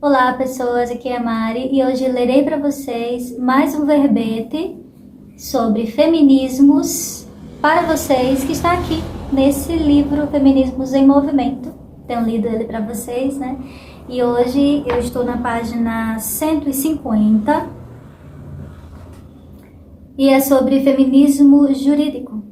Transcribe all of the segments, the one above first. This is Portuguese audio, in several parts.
Olá pessoas, aqui é a Mari e hoje lerei para vocês mais um verbete sobre feminismos para vocês que está aqui nesse livro Feminismos em Movimento. Tenho lido ele para vocês, né? E hoje eu estou na página 150 e é sobre feminismo jurídico.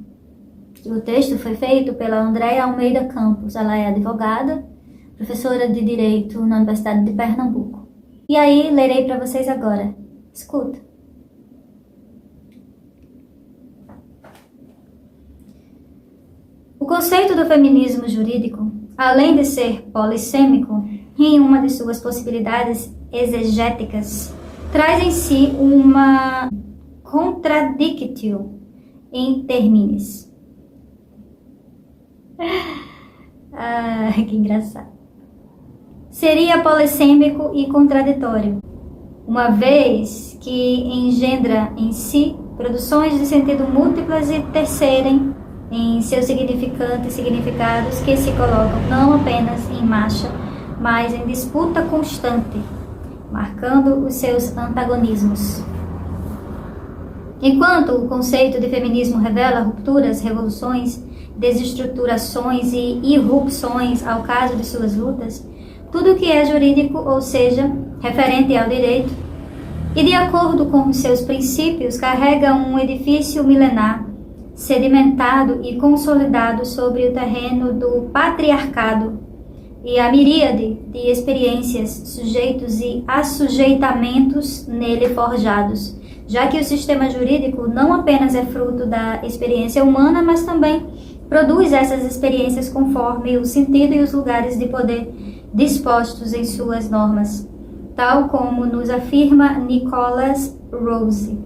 O texto foi feito pela Andréia Almeida Campos, ela é advogada, professora de Direito na Universidade de Pernambuco. E aí, lerei para vocês agora. Escuta. O conceito do feminismo jurídico, além de ser polissêmico, em uma de suas possibilidades exegéticas, traz em si uma contradictio in terminis. Que engraçado. Seria polissêmico e contraditório, uma vez que engendra em si produções de sentido múltiplas e terceirem em seus significantes e significados que se colocam não apenas em marcha, mas em disputa constante, marcando os seus antagonismos. Enquanto o conceito de feminismo revela rupturas, revoluções, desestruturações e irrupções ao caso de suas lutas, tudo que é jurídico, ou seja, referente ao direito, e de acordo com os seus princípios, carrega um edifício milenar, sedimentado e consolidado sobre o terreno do patriarcado e a miríade de experiências, sujeitos e assujeitamentos nele forjados, já que o sistema jurídico não apenas é fruto da experiência humana, mas também produz essas experiências conforme o sentido e os lugares de poder dispostos em suas normas, tal como nos afirma Nicholas Rose.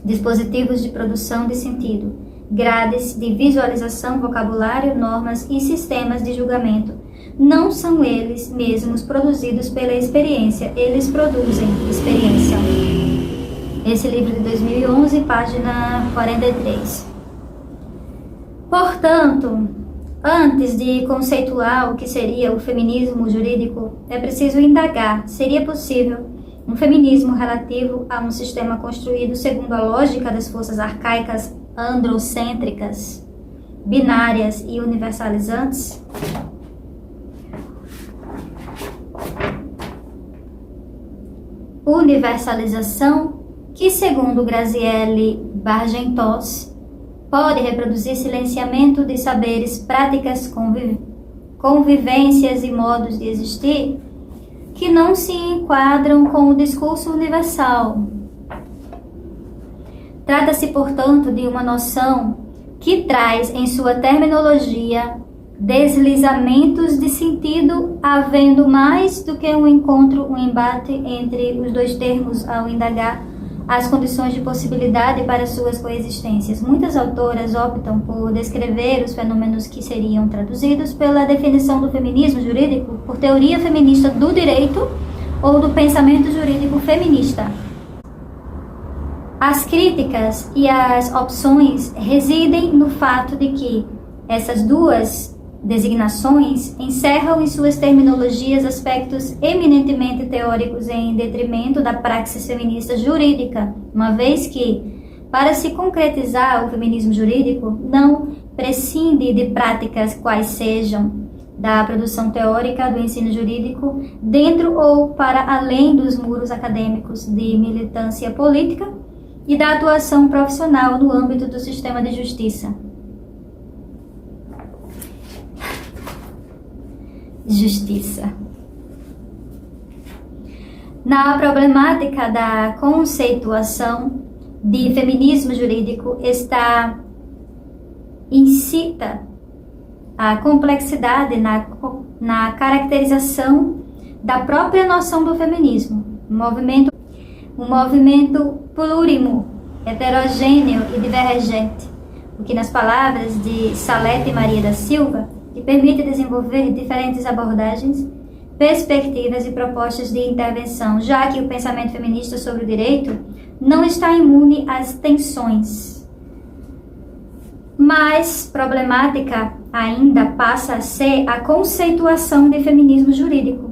Dispositivos de produção de sentido, grades de visualização, vocabulário, normas e sistemas de julgamento não são eles mesmos produzidos pela experiência, eles produzem experiência. Esse livro de 2011, página 43. Portanto, antes de conceituar o que seria o feminismo jurídico, é preciso indagar: seria possível um feminismo relativo a um sistema construído segundo a lógica das forças arcaicas androcêntricas, binárias e universalizantes? Universalização que, segundo Graziele Bargentos, pode reproduzir silenciamento de saberes, práticas, convivências e modos de existir que não se enquadram com o discurso universal. Trata-se, portanto, de uma noção que traz em sua terminologia deslizamentos de sentido, havendo mais do que um encontro, um embate entre os dois termos ao indagar as condições de possibilidade para suas coexistências. Muitas autoras optam por descrever os fenômenos que seriam traduzidos pela definição do feminismo jurídico por teoria feminista do direito ou do pensamento jurídico feminista. As críticas e as opções residem no fato de que essas duas designações encerram em suas terminologias aspectos eminentemente teóricos em detrimento da praxis feminista jurídica, uma vez que, para se concretizar o feminismo jurídico, não prescinde de práticas quais sejam da produção teórica do ensino jurídico dentro ou para além dos muros acadêmicos de militância política e da atuação profissional no âmbito do sistema de justiça. Na problemática da conceituação de feminismo jurídico está incita a complexidade na caracterização da própria noção do feminismo, um movimento plurimo, heterogêneo e divergente, o que, nas palavras de Salete Maria da Silva, que permite desenvolver diferentes abordagens, perspectivas e propostas de intervenção, já que o pensamento feminista sobre o direito não está imune às tensões. Mais problemática ainda passa a ser a conceituação de feminismo jurídico,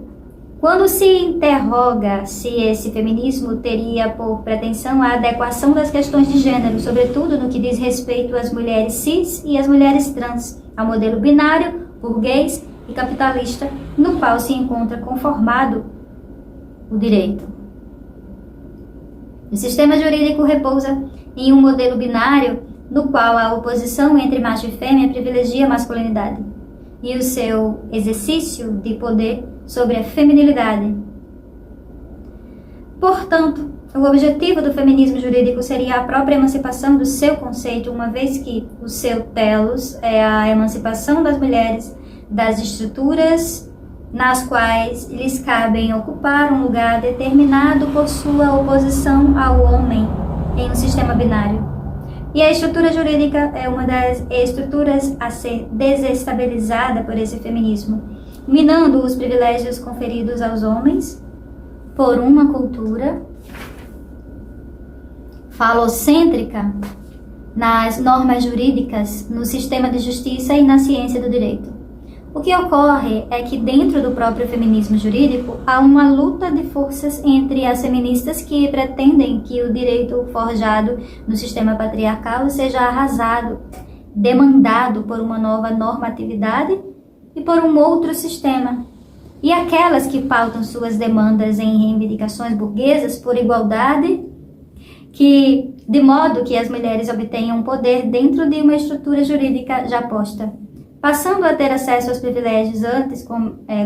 Quando se interroga se esse feminismo teria por pretensão a adequação das questões de gênero, sobretudo no que diz respeito às mulheres cis e às mulheres trans, ao modelo binário, burguês e capitalista, no qual se encontra conformado o direito. O sistema jurídico repousa em um modelo binário no qual a oposição entre macho e fêmea privilegia a masculinidade e o seu exercício de poder sobre a feminilidade. Portanto, o objetivo do feminismo jurídico seria a própria emancipação do seu conceito, uma vez que o seu telos é a emancipação das mulheres das estruturas nas quais lhes cabem ocupar um lugar determinado por sua oposição ao homem em um sistema binário. E a estrutura jurídica é uma das estruturas a ser desestabilizada por esse feminismo, minando os privilégios conferidos aos homens por uma cultura falocêntrica nas normas jurídicas, no sistema de justiça e na ciência do direito. O que ocorre é que dentro do próprio feminismo jurídico há uma luta de forças entre as feministas que pretendem que o direito forjado no sistema patriarcal seja arrasado, demandado por uma nova normatividade e por um outro sistema, e aquelas que pautam suas demandas em reivindicações burguesas por igualdade, que de modo que as mulheres obtenham poder dentro de uma estrutura jurídica já posta, passando a ter acesso aos privilégios antes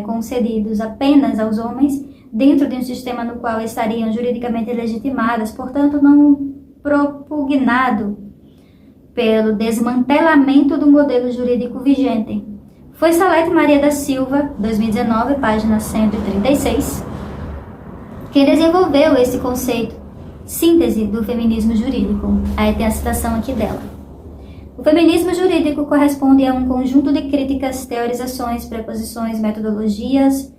concedidos apenas aos homens, dentro de um sistema no qual estariam juridicamente legitimadas, portanto não propugnado pelo desmantelamento do modelo jurídico vigente. Foi Salete Maria da Silva, 2019, página 136, quem desenvolveu esse conceito, síntese do feminismo jurídico. Aí tem a citação aqui dela. O feminismo jurídico corresponde a um conjunto de críticas, teorizações, preposições, metodologias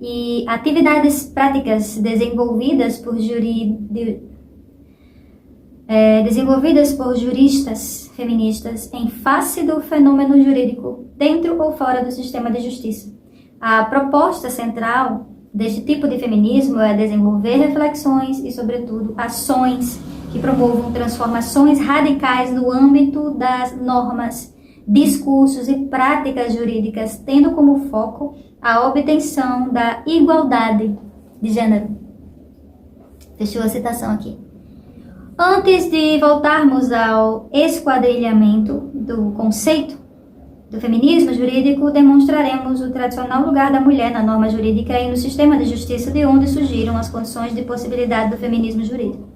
e atividades práticas desenvolvidas por juristas feministas em face do fenômeno jurídico, dentro ou fora do sistema de justiça. A proposta central deste tipo de feminismo é desenvolver reflexões e, sobretudo, ações que promovam transformações radicais no âmbito das normas, discursos e práticas jurídicas, tendo como foco a obtenção da igualdade de gênero. Fechou a citação aqui. Antes de voltarmos ao esquadrilhamento do conceito do feminismo jurídico, demonstraremos o tradicional lugar da mulher na norma jurídica e no sistema de justiça, de onde surgiram as condições de possibilidade do feminismo jurídico.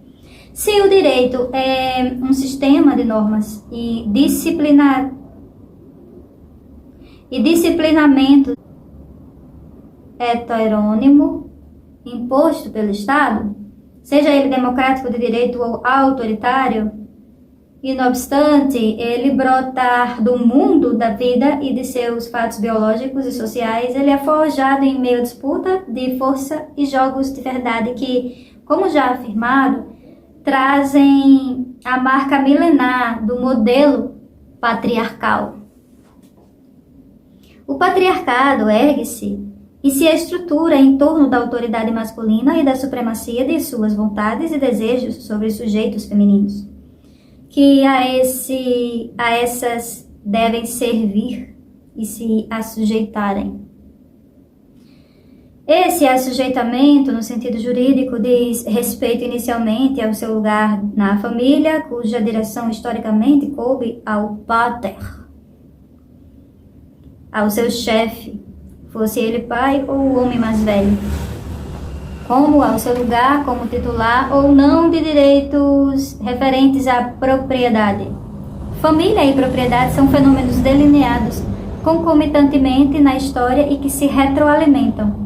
Se o direito é um sistema de normas e disciplinamento heterônimo imposto pelo Estado, seja ele democrático de direito ou autoritário, e não obstante ele brotar do mundo da vida e de seus fatos biológicos e sociais, ele é forjado em meio à disputa de força e jogos de verdade que, como já afirmado, trazem a marca milenar do modelo patriarcal. O patriarcado ergue-se e se estrutura em torno da autoridade masculina e da supremacia de suas vontades e desejos sobre os sujeitos femininos, que a essas devem servir e se assujeitarem. Esse assujeitamento, no sentido jurídico, diz respeito inicialmente ao seu lugar na família, cuja direção historicamente coube ao pater, ao seu chefe, fosse ele pai ou o homem mais velho, como ao seu lugar como titular ou não de direitos referentes à propriedade. Família e propriedade são fenômenos delineados concomitantemente na história e que se retroalimentam.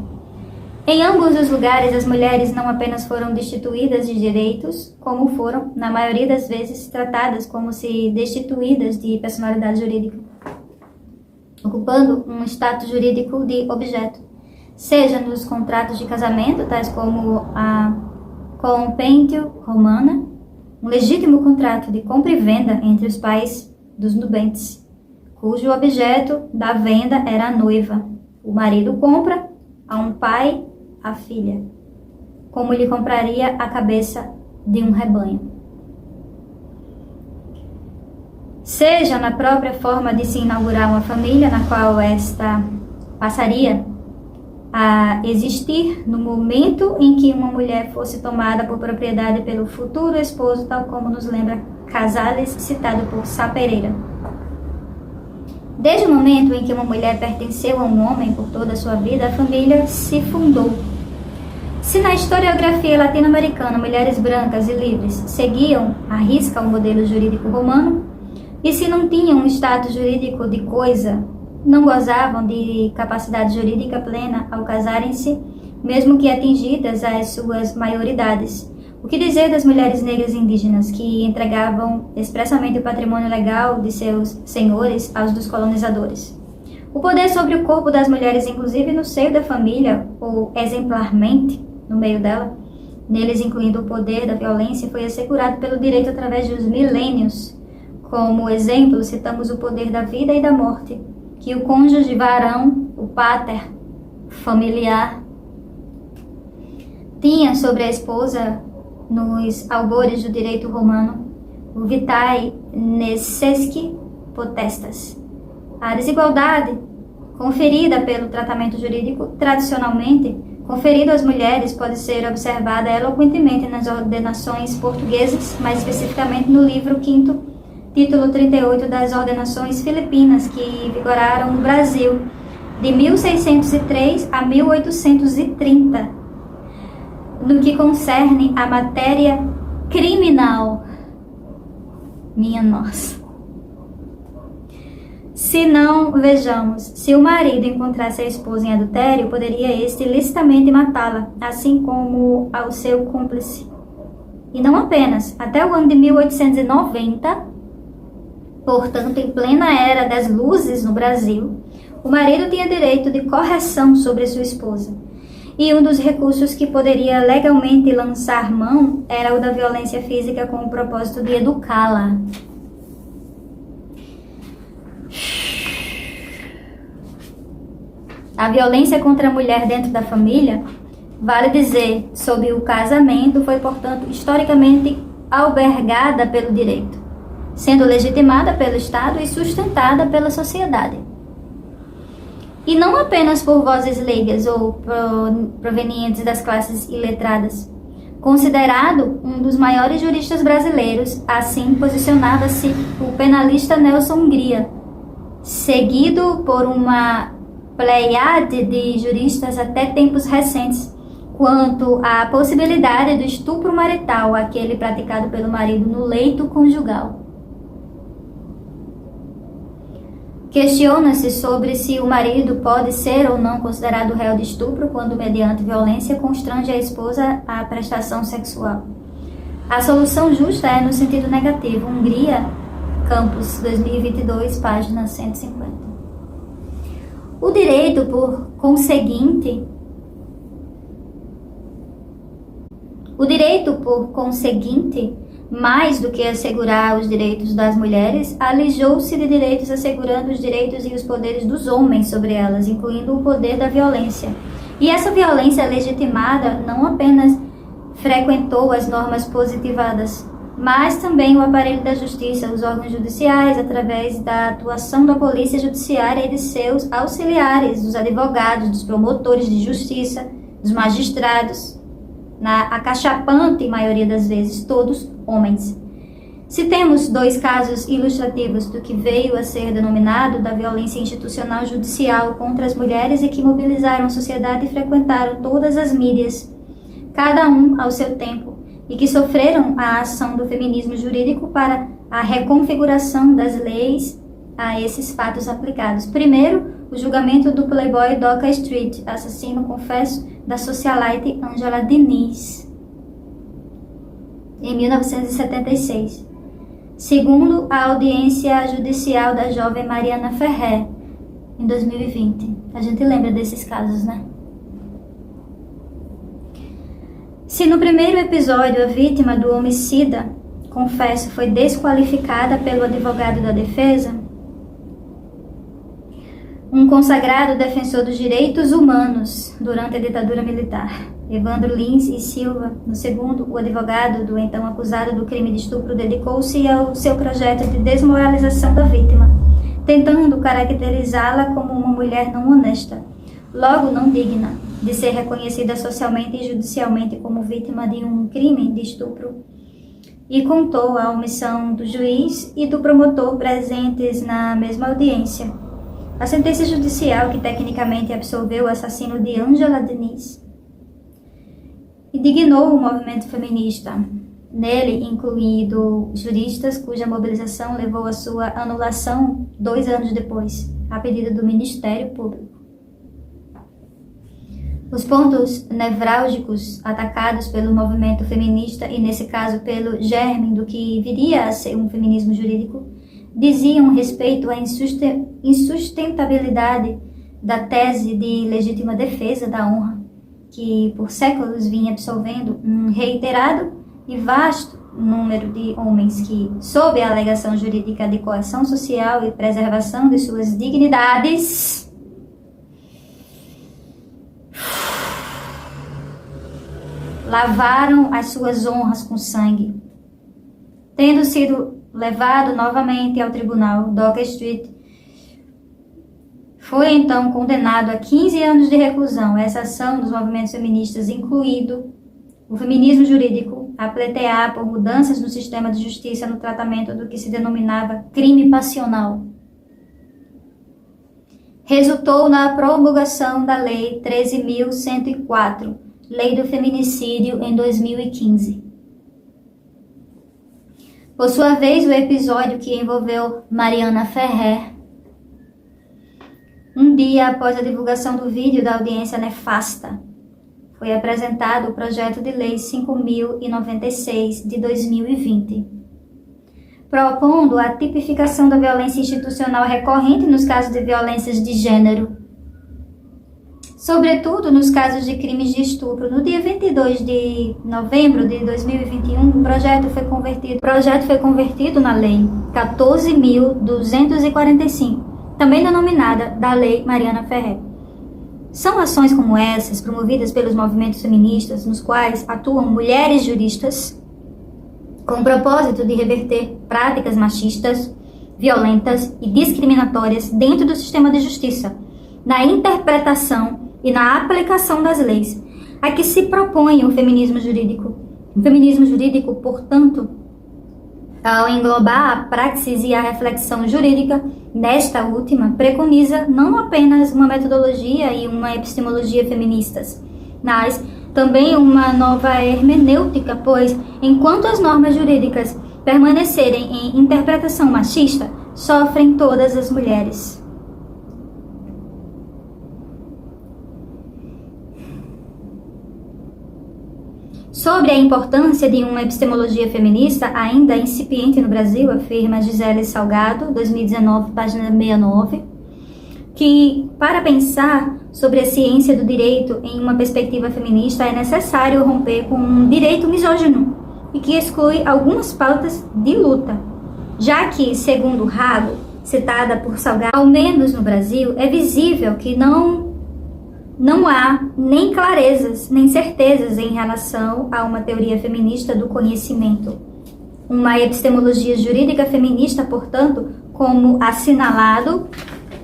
Em ambos os lugares, as mulheres não apenas foram destituídas de direitos, como foram, na maioria das vezes, tratadas como se destituídas de personalidade jurídica, ocupando um status jurídico de objeto, seja nos contratos de casamento, tais como a compêndio romana, um legítimo contrato de compra e venda entre os pais dos nubentes, cujo objeto da venda era a noiva. O marido compra a um pai a filha, como lhe compraria a cabeça de um rebanho. Seja na própria forma de se inaugurar uma família, na qual esta passaria a existir no momento em que uma mulher fosse tomada por propriedade pelo futuro esposo, tal como nos lembra Casales, citado por Sá Pereira. Desde o momento em que uma mulher pertenceu a um homem por toda a sua vida, a família se fundou. Se na historiografia latino-americana mulheres brancas e livres seguiam à risca o modelo jurídico romano, e se não tinham um status jurídico de coisa, não gozavam de capacidade jurídica plena ao casarem-se, mesmo que atingidas as suas maioridades. O que dizer das mulheres negras indígenas que entregavam expressamente o patrimônio legal de seus senhores aos dos colonizadores? O poder sobre o corpo das mulheres, inclusive no seio da família, ou exemplarmente no meio dela, neles incluindo o poder da violência, foi assegurado pelo direito através dos milênios. Como exemplo, citamos o poder da vida e da morte, que o cônjuge varão, o pater familiar, tinha sobre a esposa nos albores do direito romano, o vitae necesque potestas. A desigualdade conferida pelo tratamento jurídico tradicionalmente conferido às mulheres pode ser observada eloquentemente nas ordenações portuguesas, mais especificamente no livro 5º, título 38 das ordenações filipinas, que vigoraram no Brasil de 1603 a 1830, no que concerne à matéria criminal. Minha nossa! Se não, vejamos, se o marido encontrasse a esposa em adultério, poderia este licitamente matá-la, assim como ao seu cúmplice. E não apenas, até o ano de 1890, portanto, em plena era das luzes no Brasil, o marido tinha direito de correção sobre sua esposa. E um dos recursos que poderia legalmente lançar mão era o da violência física com o propósito de educá-la. A violência contra a mulher dentro da família, vale dizer, sob o casamento, foi, portanto, historicamente albergada pelo direito, sendo legitimada pelo Estado e sustentada pela sociedade. E não apenas por vozes leigas ou provenientes das classes iletradas. Considerado um dos maiores juristas brasileiros, assim posicionava-se o penalista Nelson Hungria, seguido por uma pleiade de juristas até tempos recentes, quanto à possibilidade do estupro marital, aquele praticado pelo marido no leito conjugal. Questiona-se sobre se o marido pode ser ou não considerado réu de estupro quando, mediante violência, constrange a esposa à prestação sexual. A solução justa é no sentido negativo. Hungria, Campos, 2022, página 150. O direito, por conseguinte, mais do que assegurar os direitos das mulheres, alijou-se de direitos assegurando os direitos e os poderes dos homens sobre elas, incluindo o poder da violência. E essa violência legitimada não apenas frequentou as normas positivadas, mas também o aparelho da justiça, os órgãos judiciais, através da atuação da polícia judiciária e de seus auxiliares, dos advogados, dos promotores de justiça, dos magistrados, na acachapante maioria das vezes, todos homens. Se temos dois casos ilustrativos do que veio a ser denominado da violência institucional judicial contra as mulheres e que mobilizaram a sociedade e frequentaram todas as mídias, cada um ao seu tempo, e que sofreram a ação do feminismo jurídico para a reconfiguração das leis a esses fatos aplicados. Primeiro, o julgamento do playboy Doca Street, assassino confesso da socialite Angela Diniz, em 1976. Segundo, a audiência judicial da jovem Mariana Ferrer, em 2020. A gente lembra desses casos, né? Se no primeiro episódio a vítima do homicida, confesso, foi desqualificada pelo advogado da defesa, um consagrado defensor dos direitos humanos durante a ditadura militar. Evandro Lins e Silva, no segundo, o advogado do então acusado do crime de estupro, dedicou-se ao seu projeto de desmoralização da vítima, tentando caracterizá-la como uma mulher não honesta, logo não digna de ser reconhecida socialmente e judicialmente como vítima de um crime de estupro, e contou a omissão do juiz e do promotor presentes na mesma audiência. A sentença judicial que tecnicamente absolveu o assassino de Ângela Diniz indignou o movimento feminista, nele incluído juristas cuja mobilização levou à sua anulação 2 anos depois, a pedido do Ministério Público. Os pontos nevrálgicos atacados pelo movimento feminista, e nesse caso pelo germe do que viria a ser um feminismo jurídico, diziam respeito à insustentabilidade da tese de legítima defesa da honra, que por séculos vinha absolvendo um reiterado e vasto número de homens que, sob a alegação jurídica de coação social e preservação de suas dignidades, lavaram as suas honras com sangue. Tendo sido levado novamente ao tribunal Docker Street, foi então condenado a 15 anos de reclusão. Essa ação dos movimentos feministas, incluído o feminismo jurídico, a pleitear por mudanças no sistema de justiça no tratamento do que se denominava crime passional, resultou na promulgação da Lei 13.104, Lei do Feminicídio, em 2015. Por sua vez, o episódio que envolveu Mariana Ferrer, um dia após a divulgação do vídeo da audiência nefasta, foi apresentado o projeto de lei 5.096 de 2020, propondo a tipificação da violência institucional recorrente nos casos de violências de gênero, sobretudo nos casos de crimes de estupro. No dia 22 de novembro de 2021, o projeto foi convertido na Lei 14.245, também denominada da Lei Mariana Ferrer. São ações como essas, promovidas pelos movimentos feministas, nos quais atuam mulheres juristas, com o propósito de reverter práticas machistas, violentas e discriminatórias dentro do sistema de justiça, na interpretação e na aplicação das leis, a que se propõe o feminismo jurídico. O feminismo jurídico, portanto, ao englobar a praxis e a reflexão jurídica, nesta última, preconiza não apenas uma metodologia e uma epistemologia feministas, mas também uma nova hermenêutica, pois, enquanto as normas jurídicas permanecerem em interpretação machista, sofrem todas as mulheres. Sobre a importância de uma epistemologia feminista ainda incipiente no Brasil, afirma Gisele Salgado, 2019, página 69, que para pensar sobre a ciência do direito em uma perspectiva feminista é necessário romper com um direito misógino e que exclui algumas pautas de luta, já que, segundo Rago, citada por Salgado, ao menos no Brasil, é visível que não há nem clarezas, nem certezas em relação a uma teoria feminista do conhecimento. Uma epistemologia jurídica feminista, portanto, como assinalado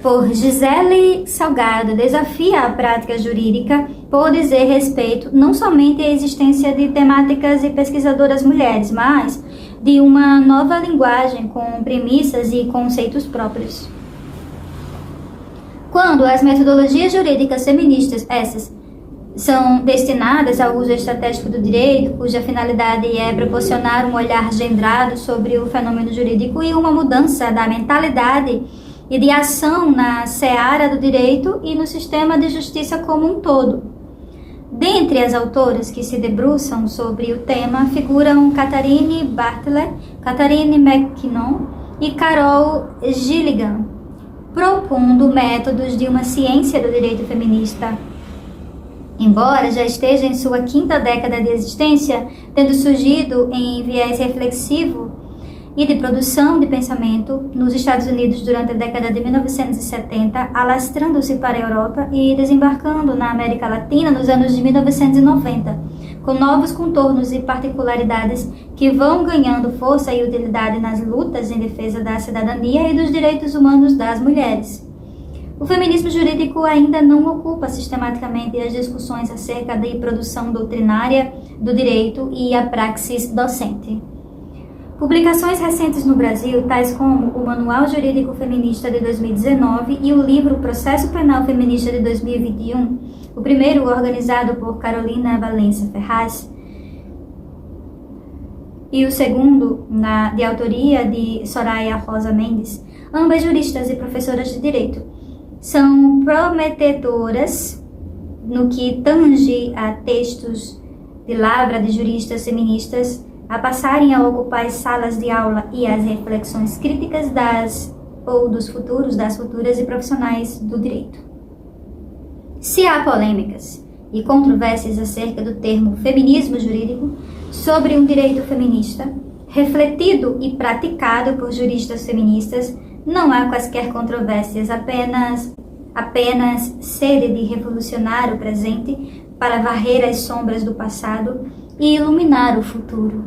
por Gisele Salgado, desafia a prática jurídica por dizer respeito não somente à existência de temáticas e pesquisadoras mulheres, mas de uma nova linguagem com premissas e conceitos próprios. Quando as metodologias jurídicas feministas, essas, são destinadas ao uso estratégico do direito, cuja finalidade é proporcionar um olhar gendrado sobre o fenômeno jurídico e uma mudança da mentalidade e de ação na seara do direito e no sistema de justiça como um todo. Dentre as autoras que se debruçam sobre o tema figuram Catherine Bartlett, Catherine McKinnon e Carol Gilligan, propondo métodos de uma ciência do direito feminista. Embora já esteja em sua 5ª década de existência, tendo surgido em viés reflexivo e de produção de pensamento nos Estados Unidos durante a década de 1970, alastrando-se para a Europa e desembarcando na América Latina nos anos de 1990, com novos contornos e particularidades que vão ganhando força e utilidade nas lutas em defesa da cidadania e dos direitos humanos das mulheres. O feminismo jurídico ainda não ocupa sistematicamente as discussões acerca da produção doutrinária do direito e a praxis docente. Publicações recentes no Brasil, tais como o Manual Jurídico Feminista de 2019 e o livro Processo Penal Feminista de 2021, o primeiro organizado por Carolina Valença Ferraz, e o segundo, de autoria de Soraya Rosa Mendes, ambas juristas e professoras de direito, são prometedoras no que tange a textos de lavra de juristas feministas a passarem a ocupar as salas de aula e as reflexões críticas das futuras e profissionais do direito. Se há polêmicas e controvérsias acerca do termo feminismo jurídico sobre um direito feminista, refletido e praticado por juristas feministas, não há quaisquer controvérsias, apenas sede de revolucionar o presente para varrer as sombras do passado e iluminar o futuro.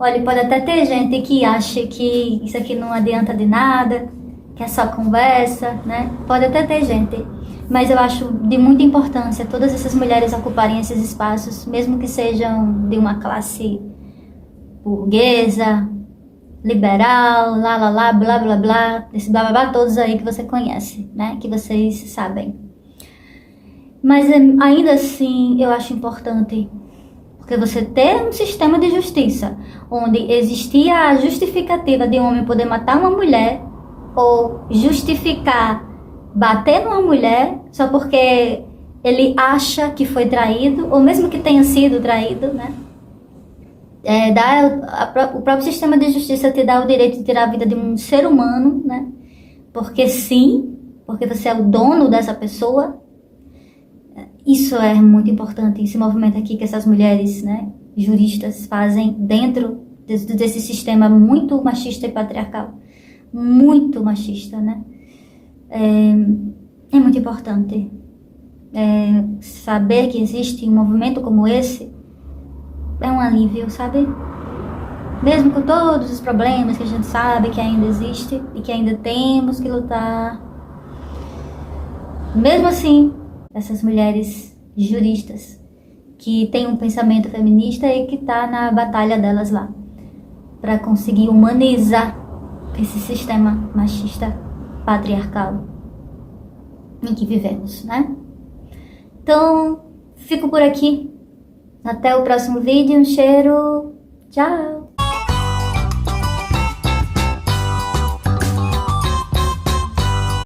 Olha, pode até ter gente que acha que isso aqui não adianta de nada, que é só conversa, né? Pode até ter gente, mas eu acho de muita importância todas essas mulheres ocuparem esses espaços, mesmo que sejam de uma classe burguesa, liberal, blá blá blá, esse blá blá blá todos aí que você conhece, né? Que vocês sabem. Mas ainda assim eu acho importante, porque você ter um sistema de justiça onde existia a justificativa de um homem poder matar uma mulher ou justificar bater numa mulher só porque ele acha que foi traído, ou mesmo que tenha sido traído, né? O próprio sistema de justiça te dá o direito de tirar a vida de um ser humano, né? Porque sim, porque você é o dono dessa pessoa. Isso é muito importante, esse movimento aqui que essas mulheres, né, juristas fazem dentro desse sistema muito machista e patriarcal. Muito machista, né? É muito importante saber que existe um movimento como esse. É um alívio, sabe? Mesmo com todos os problemas que a gente sabe que ainda existe e que ainda temos que lutar. Mesmo assim, essas mulheres juristas que têm um pensamento feminista e que tá na batalha delas lá para conseguir humanizar esse sistema machista patriarcal em que vivemos, né? Então, fico por aqui. Até o próximo vídeo. Um cheiro. Tchau!